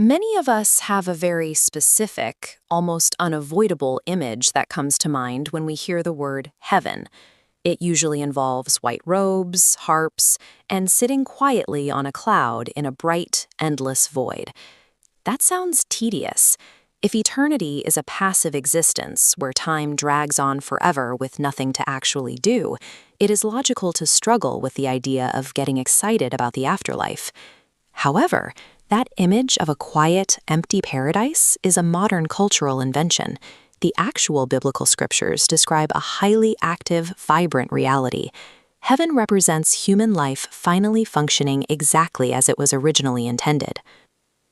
Many of us have a very specific, almost unavoidable image that comes to mind when we hear the word heaven. It usually involves white robes, harps, and sitting quietly on a cloud in a bright, endless void. That sounds tedious. If eternity is a passive existence where time drags on forever with nothing to actually do, it is logical to struggle with the idea of getting excited about the afterlife. However, that image of a quiet, empty paradise is a modern cultural invention. The actual biblical scriptures describe a highly active, vibrant reality. Heaven represents human life finally functioning exactly as it was originally intended.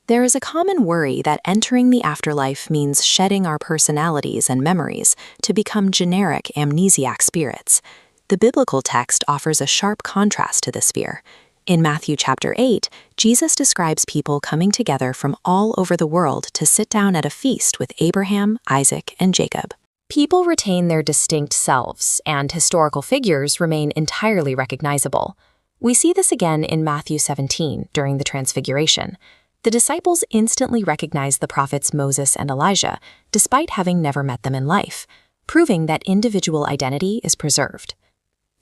There is a common worry that entering the afterlife means shedding our personalities and memories to become generic amnesiac spirits. The biblical text offers a sharp contrast to this fear. In Matthew chapter 8, Jesus describes people coming together from all over the world to sit down at a feast with Abraham, Isaac, and Jacob. People retain their distinct selves, and historical figures remain entirely recognizable. We see this again in Matthew 17 during the Transfiguration. The disciples instantly recognize the prophets Moses and Elijah, despite having never met them in life, proving that individual identity is preserved.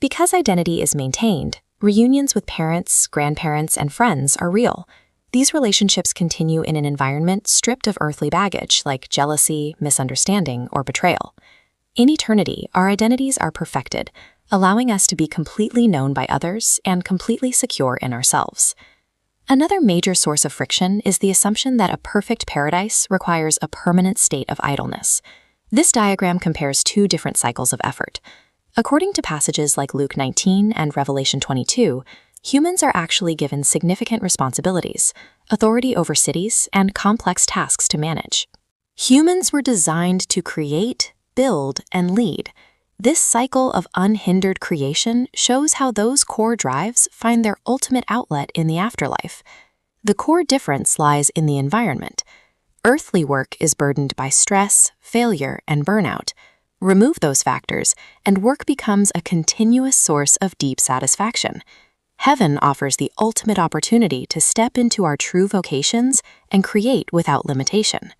Because identity is maintained, reunions with parents, grandparents, and friends are real. These relationships continue in an environment stripped of earthly baggage like jealousy, misunderstanding, or betrayal. In eternity, our identities are perfected, allowing us to be completely known by others and completely secure in ourselves. Another major source of friction is the assumption that a perfect paradise requires a permanent state of idleness. This diagram compares two different cycles of effort. According to passages like Luke 19 and Revelation 22, humans are actually given significant responsibilities, authority over cities, and complex tasks to manage. Humans were designed to create, build, and lead. This cycle of unhindered creation shows how those core drives find their ultimate outlet in the afterlife. The core difference lies in the environment. Earthly work is burdened by stress, failure, and burnout. Remove those factors, and work becomes a continuous source of deep satisfaction. Heaven offers the ultimate opportunity to step into our true vocations and create without limitation.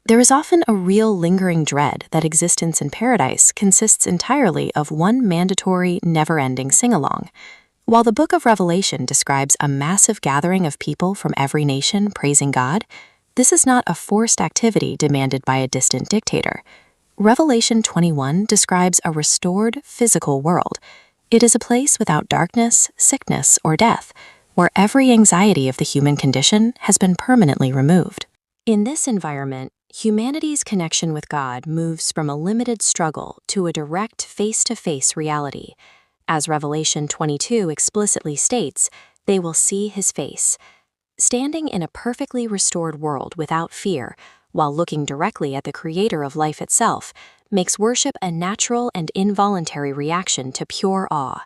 There is often a real lingering dread that existence in paradise consists entirely of one mandatory, never-ending sing-along. While the book of Revelation describes a massive gathering of people from every nation praising God, this is not a forced activity demanded by a distant dictator. Revelation 21 describes a restored physical world. It is a place without darkness, sickness, or death, where every anxiety of the human condition has been permanently removed. In this environment, humanity's connection with God moves from a limited struggle to a direct face-to-face reality. As Revelation 22 explicitly states, they will see his face. Standing in a perfectly restored world without fear, while looking directly at the creator of life itself, makes worship a natural and involuntary reaction to pure awe.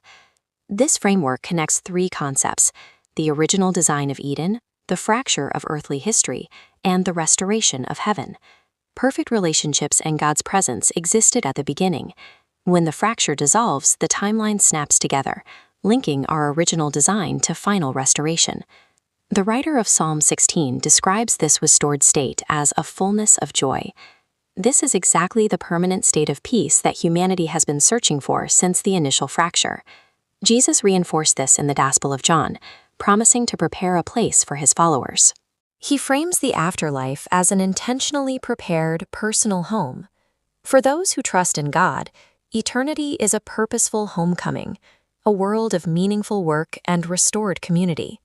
This framework connects three concepts: the original design of Eden, the fracture of earthly history, and the restoration of heaven. Perfect relationships and God's presence existed at the beginning. When the fracture dissolves, the timeline snaps together, linking our original design to final restoration. The writer of Psalm 16 describes this restored state as a fullness of joy. This is exactly the permanent state of peace that humanity has been searching for since the initial fracture. Jesus reinforced this in the Gospel of John, promising to prepare a place for his followers. He frames the afterlife as an intentionally prepared personal home. For those who trust in God, eternity is a purposeful homecoming, a world of meaningful work and restored community.